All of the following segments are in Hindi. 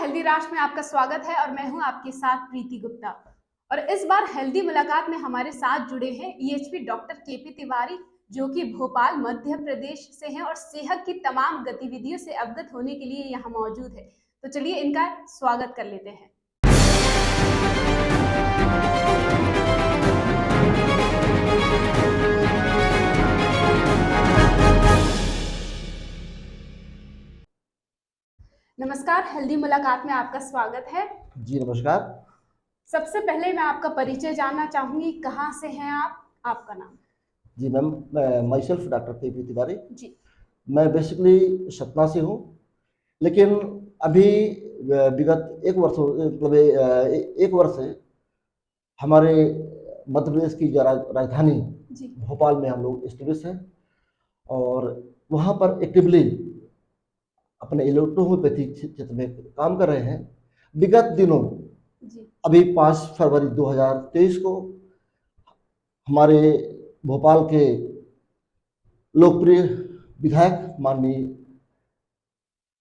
हेल्दी राष्ट्र में आपका स्वागत है और मैं हूं आपके साथ प्रीति गुप्ता। और इस बार हेल्दी मुलाकात में हमारे साथ जुड़े हैं ईएचपी डॉक्टर केपी तिवारी, जो कि भोपाल मध्य प्रदेश से हैं और सेहत की तमाम गतिविधियों से अवगत होने के लिए यहाँ मौजूद है। तो चलिए इनका स्वागत कर लेते हैं। नमस्कार, हेल्दी मुलाकात में आपका स्वागत है। जी नमस्कार। सबसे पहले मैं आपका परिचय जानना चाहूंगी, कहाँ से हैं आप, आपका नाम? जी ma'am, myself doctor K P Tiwari. जी। मैं बेसिकली सतना से हूँ, लेकिन अभी विगत एक वर्ष मतलब एक वर्ष से हमारे मध्य प्रदेश की जो राजधानी भोपाल में हम लोग स्टेब्लिश हैं और वहाँ पर एक्टिवली अपने इलेक्ट्रोहोम्योपैथी क्षेत्र में काम कर रहे हैं। विगत दिनों अभी 5 फरवरी 2023 को हमारे भोपाल के लोकप्रिय विधायक माननीय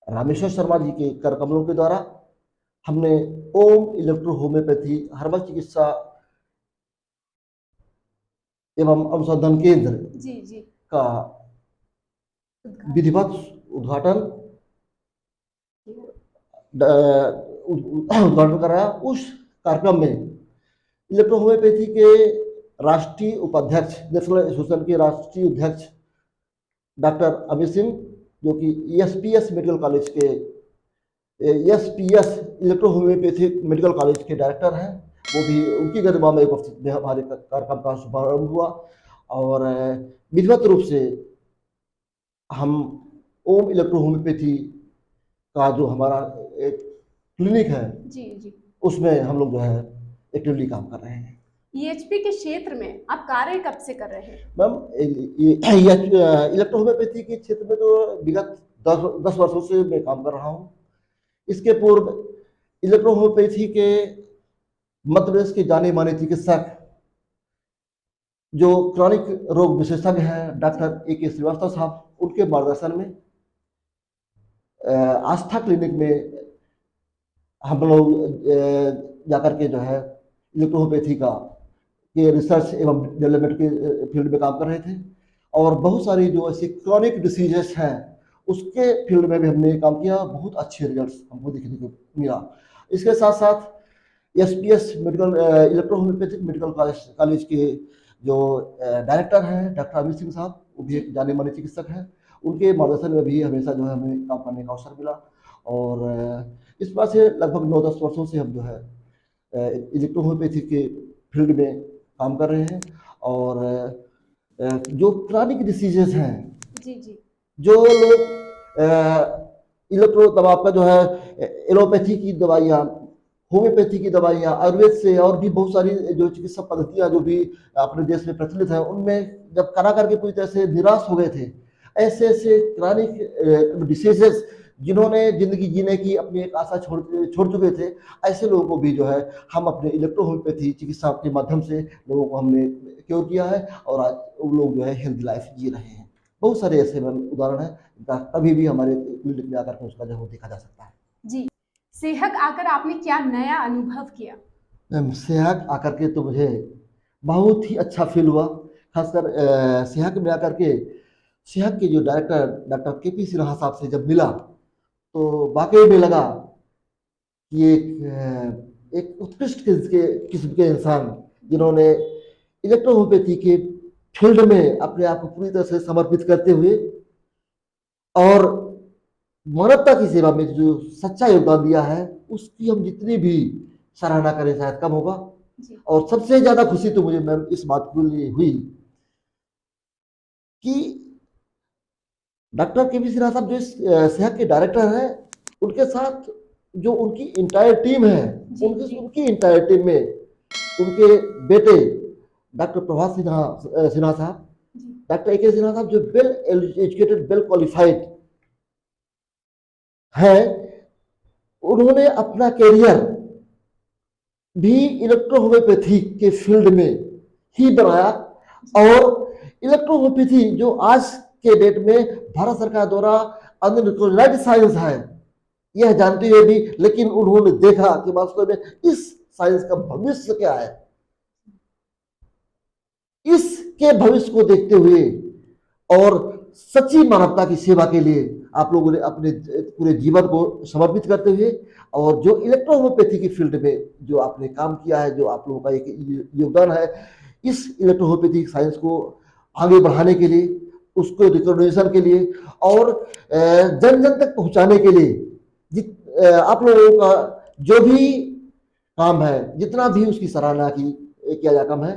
रामेश्वर शर्मा जी के कर कमलों के द्वारा हमने ओम इलेक्ट्रो होम्योपैथी हर्बल चिकित्सा एवं अनुसंधान केंद्र का विधिवत उद्घाटन कराया। उस कार्यक्रम में इलेक्ट्रो होम्योपैथी के राष्ट्रीय उपाध्यक्ष, नेशनल एसोसिएशन के राष्ट्रीय अध्यक्ष डॉक्टर अमित सिंह, जो कि एसपीएस मेडिकल कॉलेज के SPS electro homeopathy medical college के डायरेक्टर हैं, वो भी उनकी गरिमा में उपस्थित में हमारे कार्यक्रम का शुभारंभ हुआ। और विधिवत रूप से हम ओम इलेक्ट्रो होम्योपैथी का जो हमारा एक क्लिनिक है उसमें हम लोग जो है एक्टिवली काम कर रहे हैं। ईएचपी के क्षेत्र में आप कार्य कब से कर रहे हैं? मैम, इलेक्ट्रो होम्योपैथी के क्षेत्र में तो विगत 10 वर्षों से मैं काम कर रहा हूँ। इसके पूर्व इलेक्ट्रो होम्योपैथी के मध्य प्रदेश के जाने माने चिकित्सक जो क्रॉनिक रोग विशेषज्ञ हैं डॉक्टर ए के श्रीवास्तव साहब, उनके मार्गदर्शन में आस्था क्लिनिक में हम लोग जाकर के जो है इलेक्ट्रो होम्योपैथी के रिसर्च एवं डेवलपमेंट के फील्ड में काम कर रहे थे। और बहुत सारी जो ऐसी क्रॉनिक डिसीजेस हैं उसके फील्ड में भी हमने काम किया। बहुत अच्छे रिजल्ट्स हमको देखने को मिला। इसके साथ साथ SPS medical electro homeopathic medical college के जो डायरेक्टर हैं डॉक्टर अमित सिंह साहब, वो भी एक जाने माने चिकित्सक हैं। उनके मार्गदर्शन में भी हमेशा जो है हमें काम करने का अवसर मिला। और इस बात से लगभग 9-10 वर्षों से हम जो है इलेक्ट्रो होम्योपैथी के फील्ड में काम कर रहे हैं। और जो क्रॉनिक डिसीजेस हैं, जो लोग इलेक्ट्रो दवा का जो है एलोपैथी की दवाइयाँ, होम्योपैथी की दवाइयाँ, आयुर्वेद से और भी बहुत सारी जो चिकित्सा पद्धतियाँ जो भी अपने देश में प्रचलित हैं, उनमें जब करा करके पूरी तरह से निराश हो गए थे, ऐसे ऐसे क्रॉनिक डिसीजेस जिन्होंने जिंदगी जीने की अपनी एक आशा छोड़ चुके थे, ऐसे लोगों को भी जो है हम अपने इलेक्ट्रो होम्योपैथी चिकित्सा के माध्यम से लोगों को हमने क्योर किया है और आज वो लोग जो है हेल्दी लाइफ जी रहे हैं। बहुत सारे ऐसे उदाहरण हैं, अभी भी हमारे क्लिनिक में आकर के उसका जो देखा जा सकता है। जी, सेहत आकर आपने क्या नया अनुभव किया? सेहत आकर के तो मुझे बहुत ही अच्छा फील हुआ। खासकर सेहत में आकर के सेहत के जो डायरेक्टर डॉक्टर केपी सिन्हा साहब से जब मिला तो वाकई में लगा कि एक उत्कृष्ट किस्म के इंसान, जिन्होंने इलेक्ट्रो होम्योपैथी के फील्ड में अपने आप को पूरी तरह से समर्पित करते हुए और मानवता की सेवा में जो सच्चा योगदान दिया है, उसकी हम जितनी भी सराहना करें शायद कम होगा। और सबसे ज्यादा खुशी तो मुझे मैम इस बात के लिए हुई कि डॉक्टर केपी सिन्हा साहब जो सेहत के डायरेक्टर हैं, उनके साथ जो उनकी इंटायर टीम है, उनकी इंटायर टीम में उनके बेटे डॉक्टर प्रभात सिन्हा साहब, डॉक्टर ए के सिन्हा साहब, जो वेल एजुकेटेड, वेल क्वालिफाइड है, उन्होंने अपना कैरियर भी इलेक्ट्रो होम्योपैथी के फील्ड में ही बनाया। और इलेक्ट्रो होम्योपैथी जो आज के डेट में भारत सरकार द्वारा अंडर रिकॉग्नाइज्ड साइंस है, यह जानते हुए भी, लेकिन उन्होंने देखा कि वास्तव में इस साइंस का भविष्य क्या है। इसके भविष्य को देखते हुए और सच्ची मानवता की सेवा के लिए आप लोगों ने अपने पूरे जीवन को समर्पित करते हुए और जो इलेक्ट्रोहोम्योपैथी की फील्ड में जो आपने काम किया है, जो आप लोगों का एक योगदान है इस इलेक्ट्रोहोम्योपैथी साइंस को आगे बढ़ाने के लिए, उसको रिकॉग्निशन के लिए और जन जन तक पहुंचाने के लिए आप लोगों का जो भी काम है, जितना भी उसकी सराहना की किया जा काम है,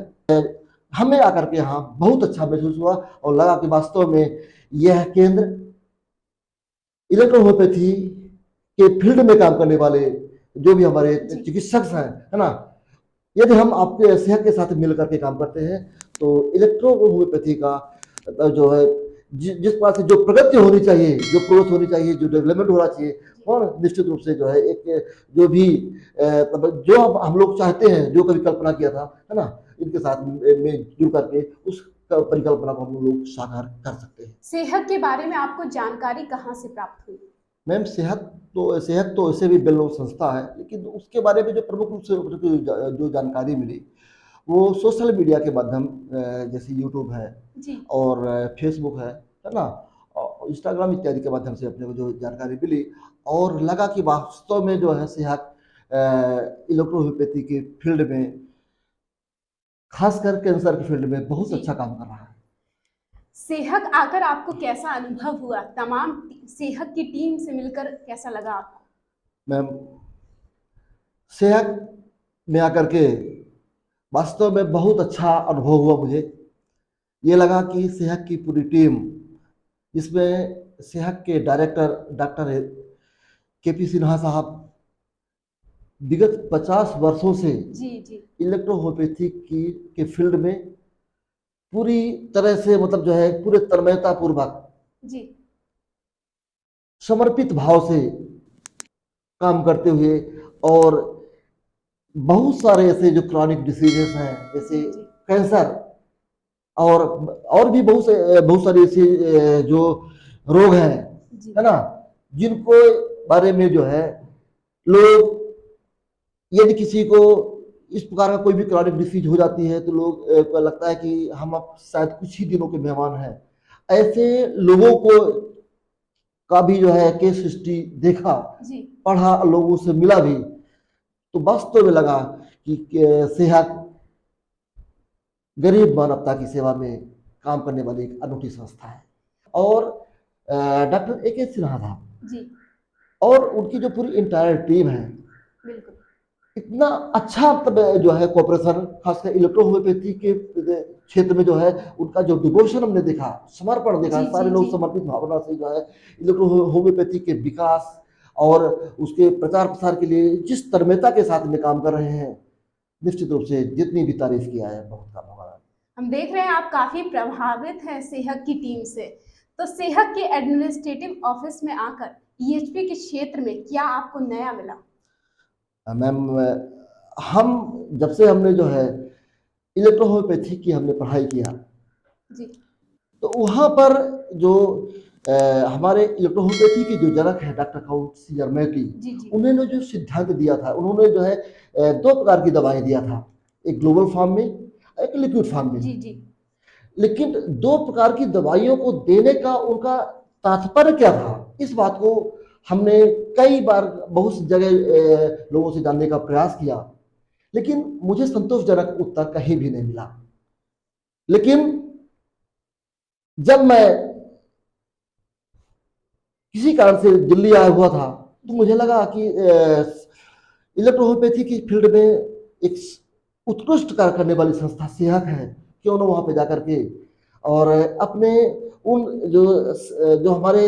हमें आकर के यहाँ बहुत अच्छा महसूस हुआ और लगा कि वास्तव में यह केंद्र इलेक्ट्रोहोम्योपैथी के फील्ड में काम करने वाले जो भी हमारे चिकित्सक हैं, है ना, यदि हम आपके सेहत के साथ मिलकर के काम करते हैं तो इलेक्ट्रोहोम्योपैथी का जो है जिस प्रकार से जो प्रगति होनी चाहिए, जो प्रोग्रेस होनी चाहिए, जो डेवलपमेंट होना चाहिए, और निश्चित रूप से जो है एक जो भी जो हम लोग चाहते हैं, जो कभी कल्पना किया था, है ना, इनके साथ में जुड़ करके उस परिकल्पना को हम लोग साकार कर सकते हैं। सेहत के बारे में आपको जानकारी कहाँ से प्राप्त हुई? मैम सेहत तो ऐसे भी बेल संस्था है, लेकिन उसके बारे में जो प्रमुख रूप से जो जानकारी मिली वो सोशल मीडिया के माध्यम, जैसे यूट्यूब है जी। और फेसबुक है ना, और इंस्टाग्राम इत्यादि के माध्यम से अपने को जो जानकारी मिली और लगा कि वास्तव में जो है सेहत इलेक्ट्रोहोम्योपैथी के फील्ड में, खासकर कैंसर के फील्ड में बहुत अच्छा काम कर रहा है। सेहत आकर आपको कैसा अनुभव हुआ? तमाम सेहत की टीम से मिलकर कैसा लगा आपको? मैम सेहत में आकर के वास्तव में बहुत अच्छा अनुभव हुआ मुझे। ये लगा कि सेहत की पूरी टीम, इसमें सेहत के डायरेक्टर डॉक्टर केपी सिन्हा साहब विगत 50 वर्षों से इलेक्ट्रोहोम्योपैथी के फील्ड में पूरी तरह से मतलब जो है पूरे तन्मयता पूर्वक समर्पित भाव से काम करते हुए और बहुत सारे ऐसे जो क्रॉनिक डिसीजेस हैं जैसे कैंसर और भी बहुत सारे ऐसे जो रोग हैं, है ना, जिनको बारे में जो है लोग, यदि किसी को इस प्रकार का कोई भी क्रॉनिक डिसीज हो जाती है तो लोग को लगता है कि हम अब शायद कुछ ही दिनों के मेहमान हैं। ऐसे लोगों को का भी जो है केस हिस्ट्री देखा, पढ़ा, लोगों से मिला भी, तो वास्तव में लगा कि सेहत गरीब मानवता की सेवा में काम करने वाली एक अनूठी संस्था है। और डॉक्टर ए.के. सिन्हा साहब और उनकी जो पूरी इंटायर टीम है, इतना अच्छा जो है कोऑपरेशन, खासकर इलेक्ट्रोहोम्योपैथी के क्षेत्र में जो है उनका जो डिवोशन हमने देखा, समर्पण देखा, सारे लोग समर्पित भावना से जो है इलेक्ट्रोहोम्योपैथी के विकास और उसके प्रचार प्रसार के लिए जिस तन्मयता के साथ में काम कर रहे हैं, निश्चित रूप से जितनी भी तारीफ किया है बहुत कम होगा। हम देख रहे हैं आप काफी प्रभावित हैं सेहत की टीम से, तो सेहत के एडमिनिस्ट्रेटिव ऑफिस में आकर ईएचपी के क्षेत्र में क्या आपको नया मिला? मैम हम जब से हमने जो है इलेक्ट्रोहोम्योपैथी की हमने पढ़ाई किया तो वहाँ पर जो हमारे इलेक्ट्रोहोम्योपैथी के जो जनक है डॉक्टर काउंट सीआर मैकी, उन्होंने जो सिद्धांत दिया था, उन्होंने जो है 2 प्रकार की दवाएं दिया था, एक ग्लोबल फॉर्म में, एक लिक्विड फॉर्म में। लेकिन 2 प्रकार की दवाइयों को देने का उनका तात्पर्य क्या था, इस बात को हमने कई बार बहुत जगह लोगों से जानने का प्रयास किया, लेकिन मुझे संतोषजनक उत्तर कहीं भी नहीं मिला। लेकिन जब मैं किसी कारण से दिल्ली आया हुआ था तो मुझे लगा कि इलेक्ट्रोहोम्योपैथी की फील्ड में एक उत्कृष्ट कार्य करने वाली संस्था सेहत है, क्यों ना वहाँ पे जाकर के और अपने उन जो हमारे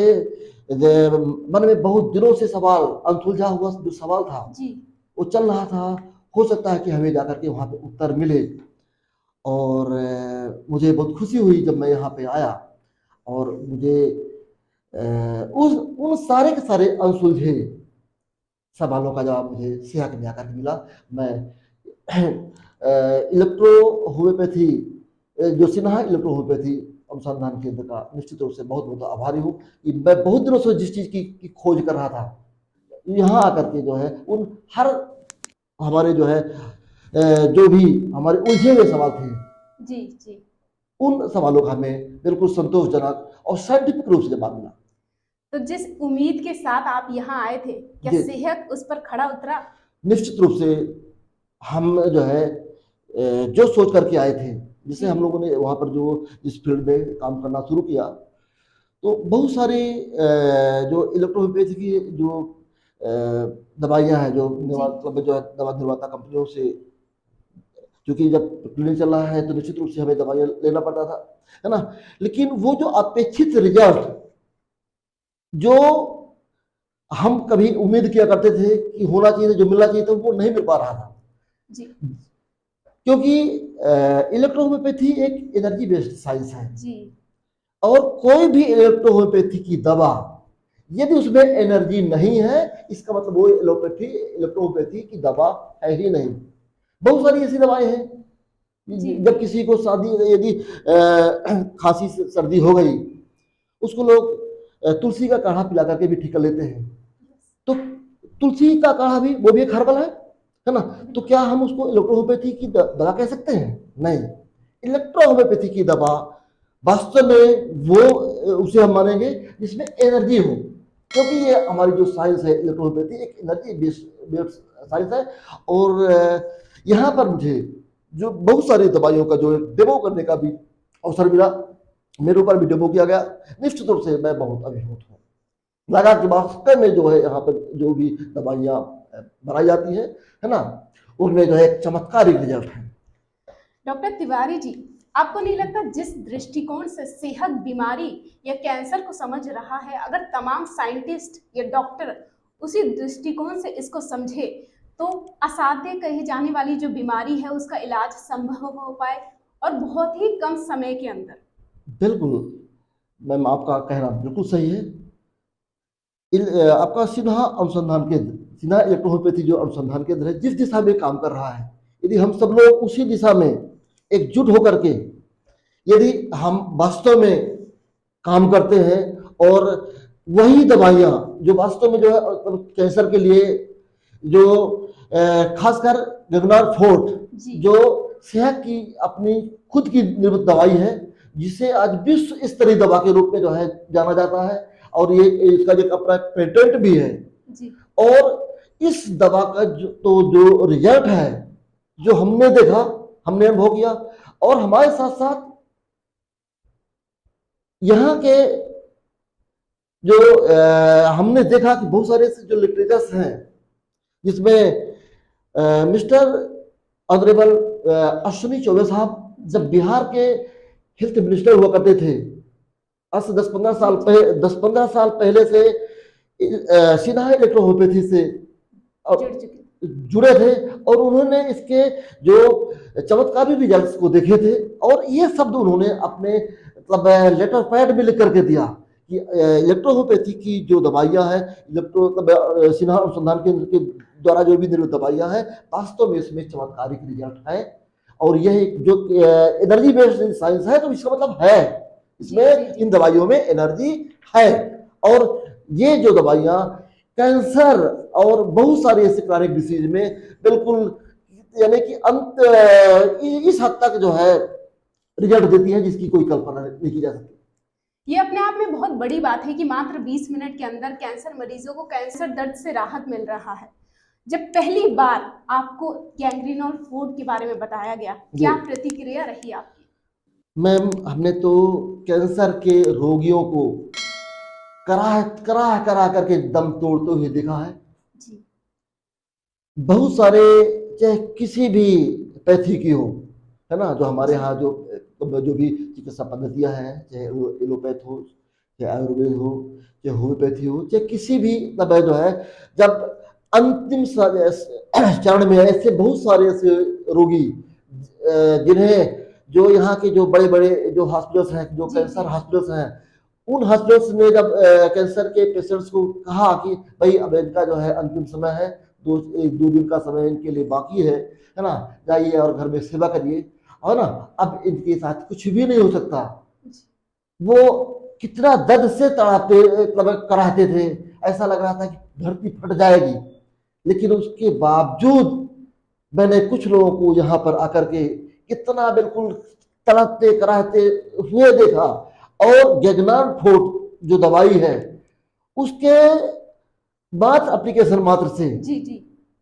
मन में बहुत दिनों से सवाल, अनसुलझा हुआ जो सवाल था वो चल रहा था, हो सकता है कि हमें जाकर के वहाँ पे उत्तर मिले। और मुझे बहुत खुशी हुई जब मैं यहाँ पे आया और मुझे उन सारे के सारे अनसुलझे सवालों का जवाब मुझे सेहत में आकर मिला। मैं इलेक्ट्रोहोम्योपैथी जो सिन्हा इलेक्ट्रोहोम्योपैथी अनुसंधान केंद्र का निश्चित रूप से बहुत बहुत आभारी हूँ कि मैं बहुत दिनों से जिस चीज़ की खोज कर रहा था, यहाँ आकर के जो है उन हर हमारे जो है जो भी हमारे उलझे हुए सवाल थे, जी जी। उन सवालों का हमें बिल्कुल संतोषजनक और साइंटिफिक रूप से जवाब मिला। तो जिस उम्मीद के साथ आप यहाँ आए थे, क्या जी, सेहत उस पर खड़ा उतरा? निश्चित रूप से हम जो है जो सोच करके आए थे, जैसे जी हम लोगों ने वहाँ पर जो इस फील्ड में काम करना शुरू किया, तो बहुत सारी जो इलेक्ट्रोहोमियोपैथी की जो दवाइयाँ हैं, जो जी मतलब जो है दवा निर्माता कंपनियों से, क्योंकि जब क्लिनिक चल रहा है तो निश्चित रूप से हमें दवाइयाँ लेना पड़ता था, है ना? लेकिन वो जो अपेक्षित रिजल्ट जो हम कभी उम्मीद किया करते थे कि होना चाहिए था, जो मिलना चाहिए था, वो नहीं मिल पा रहा था। जी क्योंकि इलेक्ट्रोहोमियोपैथी एक एनर्जी बेस्ड साइंस है, जी और कोई भी इलेक्ट्रोहोमियोपैथी की दवा यदि उसमें एनर्जी नहीं है, इसका मतलब वो इलेक्ट्रोहोमियोपैथी की दवा है ही नहीं। बहुत सारी ऐसी दवाएं हैं, जी जब किसी को शादी यदि खांसी सर्दी हो गई, उसको लोग तुलसी का काढ़ा पिला करके भी ठीक कर लेते हैं। तो तुलसी का काढ़ा भी, वो भी एक हर्बल है ना? तो क्या हम उसको इलेक्ट्रोहोमियोपैथी की दवा कह सकते हैं? नहीं। इलेक्ट्रोहोमियोपैथी की दवा वास्तव में वो उसे हम मानेंगे जिसमें एनर्जी हो, क्योंकि ये हमारी जो साइंस है इलेक्ट्रोहोमियोपैथी एक एनर्जी बेस्ड साइंस है। और यहाँ पर मुझे जो बहुत सारी दवाइयों का जो डेमो करने का भी अवसर मिला, मेरे ऊपर भी डेमो किया गया, निश्चित रूप से मैं बहुत अभिभूत हूँ। लगा कि वास्तव में जो है यहाँ पर जो भी दवाइयाँ बनाई जाती है ना, उनमें जो है एक चमत्कारिक रिजल्ट है। डॉक्टर तिवारी जी, आपको नहीं लगता जिस दृष्टिकोण से सेहत बीमारी या कैंसर को समझ रहा है, अगर तमाम साइंटिस्ट या डॉक्टर उसी दृष्टिकोण से इसको समझे तो असाध्य कही जाने वाली जो बीमारी है उसका इलाज संभव हो पाए, और बहुत ही कम समय के अंदर? बिल्कुल मैम, आपका कहना बिल्कुल सही है। आपका सिन्हा अनुसंधान केंद्र, सिन्हा इलेक्ट्रोहोमियोपैथी जो अनुसंधान केंद्र है, जिस दिशा में काम कर रहा है, यदि हम सब लोग उसी दिशा में एकजुट होकर के यदि हम वास्तव में काम करते हैं, और वही दवाइयाँ जो वास्तव में जो है कैंसर के लिए जो खासकर गगनार फोर्ट, जी जो सेहत की अपनी खुद की निर्मित दवाई है, जिसे आज विश्व स्तरीय दवा के रूप में जो है जाना जाता है, और ये इसका जो अपना पेटेंट भी है। जी और इस दवा का जो रिजल्ट है, जो हमने देखा, हमने अनुभव किया, और हमारे साथ साथ यहाँ के जो हमने देखा कि बहुत सारे ऐसे जो लिटरेचर्स हैं, जिसमें मिस्टर ऑनरेबल अश्विनी चौबे साहब जब बिहार के हेल्थ मिनिस्टर हुआ करते थे, आज से 10-15 साल पहले से सिन्हा इलेक्ट्रोहोमियोपैथी से जुड़ चुके। जुड़े थे, और उन्होंने इसके जो चमत्कारी रिजल्ट्स को देखे थे, और ये शब्द उन्होंने अपने मतलब लेटर पैड में लिख करके दिया कि इलेक्ट्रोहोमियोपैथी की जो दवाइयाँ हैं, सिन्हा अनुसंधान केंद्र के द्वारा जो भी निर्मित दवाइयाँ हैं, वास्तव में इसमें चमत्कारिक रिजल्ट है। और यह जो एनर्जी बेस्ड साइंस है, तो इसका मतलब है इसमें इन दवाइयों में एनर्जी है। और ये जो दवाइयाँ कैंसर और बहुत सारे ऐसे क्रॉनिक डिसीज में बिल्कुल, यानी कि इस हद तक जो है रिजल्ट देती है जिसकी कोई कल्पना नहीं की जा सकती। ये अपने आप में बहुत बड़ी बात है कि मात्र 20 मिनट के अंदर कैंसर मरीजों को कैंसर दर्द से राहत मिल रहा है। जब पहली बार आपको गैंग्रीनोल फूड के बारे में बताया गया, क्या प्रतिक्रिया रही आपकी? मैम, हमने तो कैंसर के रोगियों को करा करके दम तोड़ते हुए देखा है। जी बहुत सारे, चाहे किसी भी पैथी की हो, है ना, जो हमारे यहाँ जो भी चिकित्सा पद्धतियाँ हैं, चाहे वो एलोपैथ हो, चाहे आयुर्वेद हो, चाहे होम्योपैथी हो, चाहे किसी भी दवाई जो है, जब अंतिम चरण में ऐसे बहुत सारे ऐसे रोगी जिन्हें जो यहाँ के जो बड़े बड़े जो हॉस्पिटल्स हैं, जो कैंसर हॉस्पिटल्स हैं, उन हॉस्पिटल्स ने जब कैंसर के पेशेंट्स को कहा कि भाई अब इनका जो है अंतिम समय है, 2 दिन का समय इनके लिए बाकी है ना, जाइए और घर में सेवा करिए, और ना अब इनके साथ कुछ भी नहीं हो सकता। वो कितना दर्द से तड़ाते मतलब कराते थे, ऐसा लग रहा था कि धरती फट जाएगी। लेकिन उसके बावजूद मैंने कुछ लोगों को यहाँ पर आकर के इतना बिल्कुल तड़पते कराहते हुए देखा, और गगनान फोर्ट जो दवाई है उसके मात्र एप्लीकेशन मात्र से जी जी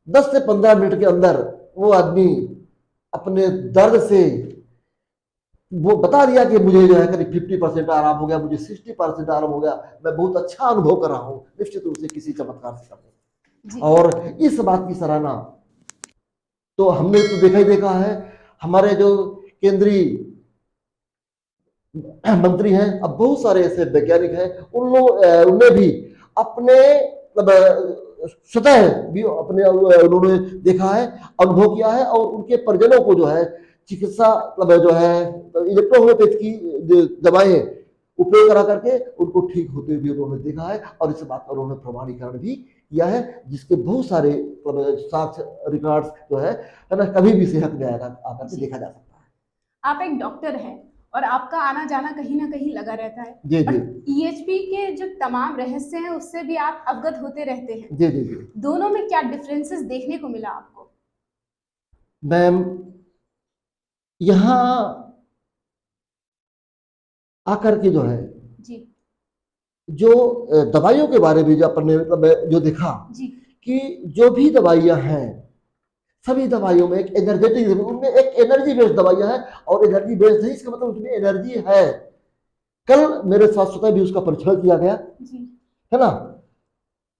10 से 15 मिनट के अंदर वो आदमी अपने दर्द से वो बता दिया कि मुझे जो है करीब 50% आराम हो गया, मुझे 60% आराम हो गया, मैं बहुत अच्छा अनुभव कर रहा हूँ, निश्चित रूप से किसी चमत्कार से करने। जी और इस बात की सराहना तो हमने तो देखा ही देखा है। हमारे जो केंद्रीय मंत्री हैं, अब बहुत सारे ऐसे वैज्ञानिक हैं, उन लोग उनने भी अपने स्वतः भी अपने उन्होंने देखा है, अनुभव किया है, और उनके परिजनों को जो है चिकित्सा जो है इलेक्ट्रोहोम्योपैथी की जो दवाएं उपयोग करा करके उनको ठीक होते हुए उन्होंने देखा है, और इस बात का उन्होंने प्रमाणीकरण भी किया है, जिसके बहुत सारे साक्ष्य रिकॉर्ड्स जो है ना, कभी भी सेहत में आकर के देखा जा सकता है। आप एक डॉक्टर हैं और आपका आना जाना कहीं ना कहीं लगा रहता है। जी जी ईएचपी के जो तमाम रहस्य हैं उससे भी आप अवगत होते रहते हैं। जी जी जी दोनों में क्या डिफरेंसेस देखने को मिला आपको? मैम, यहाँ आकर के जो है जी जो दवाइयों के बारे में जो अपन ने जो देखा जी कि जो भी दवाइयाँ हैं, सभी दवाइयों में एक एनर्जेटिक, उनमें एक एनर्जी बेस्ड दवाइयाँ हैं, और एनर्जी बेस्ड है इसका मतलब उसमें एनर्जी है। कल मेरे साथ स्वतः भी उसका परीक्षण किया गया, जी है ना,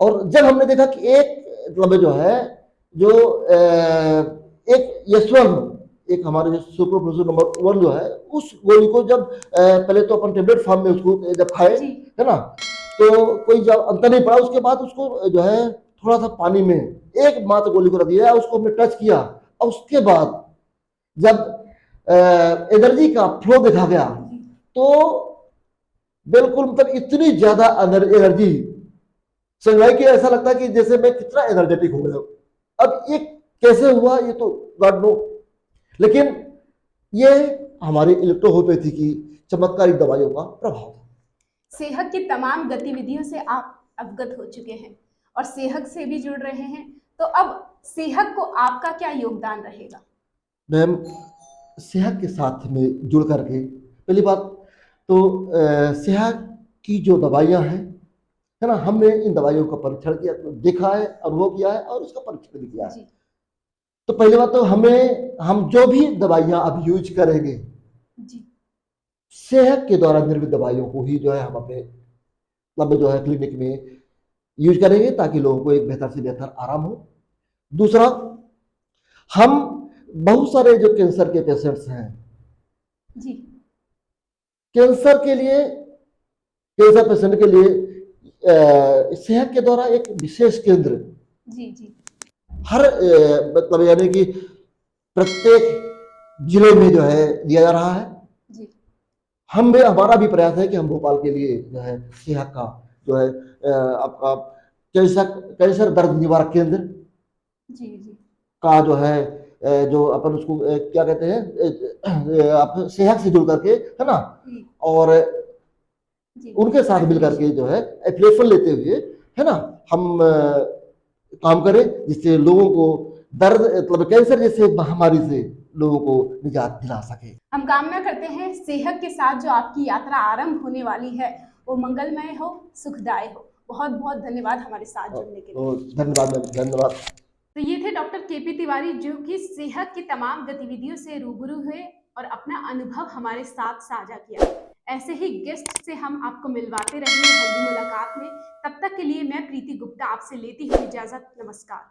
और जब हमने देखा कि एक मतलब जो है जो एक यशवंत, एक हमारे जो सुपर प्रोड्यूसर नंबर 1 जो है, उस गोली को जब पहले तो अपन टेबलेट फॉर्म में उसको जब खाए, जी है ना, तो कोई जब अंतर नहीं पड़ा। उसके बाद उसको जो है थोड़ा सा पानी में एक मात्र गोली को रख दिया, उसको हमने टच किया, और उसके बाद जब एनर्जी का फ्लो देखा गया, तो बिल्कुल मतलब इतनी ज्यादा एनर्जी संघाई के ऐसा लगता है कि जैसे मैं कितना एनर्जेटिक हो गया। अब ये कैसे हुआ ये तो गॉड नो, लेकिन ये हमारी इलेक्ट्रोहोम्योपैथी की चमत्कारिक दवाइयों का प्रभाव है। सेहत की तमाम गतिविधियों से आप अवगत हो चुके हैं और सेहत से भी जुड़ रहे हैं, तो अब सेहत को आपका क्या योगदान रहेगा? मैम, सेहत के साथ में जुड़ करके पहली बात तो सेहत की जो दवाइयाँ हैं, है ना, हमने इन दवाइयों का परीक्षण किया, तो देखा है, अनुभव किया है, और उसका परीक्षण भी किया है। जी तो पहली बात तो हम जो भी दवाइयाँ अब यूज करेंगे, जी सेहत के द्वारा निर्मित दवाइयों को ही जो है हम अपने मतलब जो है क्लिनिक में यूज करेंगे, ताकि लोगों को एक बेहतर से बेहतर आराम हो। दूसरा, हम बहुत सारे जो कैंसर के पेशेंट्स हैं, जी कैंसर के लिए, कैंसर पेशेंट के लिए सेहत के द्वारा एक विशेष केंद्र जी जी हर मतलब यानी कि प्रत्येक जिले में जो है दिया जा रहा है। जी हमारा भी प्रयास है कि हम भोपाल के लिए जो है सेहत का जो है आपका कैंसर दर्द निवारक केंद्र जी जी का जो है जो अपन उसको क्या कहते हैं, आप सेहत से जुड़ करके, है ना, जी और जी उनके साथ मिल करके जो है एफिलिएशन लेते हुए, है ना, हम काम करें, जिससे लोगों को दर्द मतलब कैंसर जैसे महामारी से लोगों को निजात दिला सके। हम कामना करते हैं सेहत के साथ जो आपकी यात्रा आरंभ होने वाली है वो मंगलमय हो, सुखदायी हो। बहुत बहुत धन्यवाद हमारे साथ जुड़ने के लिए। तो धन्यवाद मैम, धन्यवाद। तो ये थे डॉक्टर केपी तिवारी, जो कि सेहत की तमाम गतिविधियों से रूबरू हुए और अपना अनुभव हमारे साथ साझा किया। ऐसे ही गेस्ट से हम आपको मिलवाते रहेंगे हेल्दी मुलाकात में। तब तक के लिए मैं प्रीति गुप्ता आपसे लेती हूँ इजाजत। नमस्कार।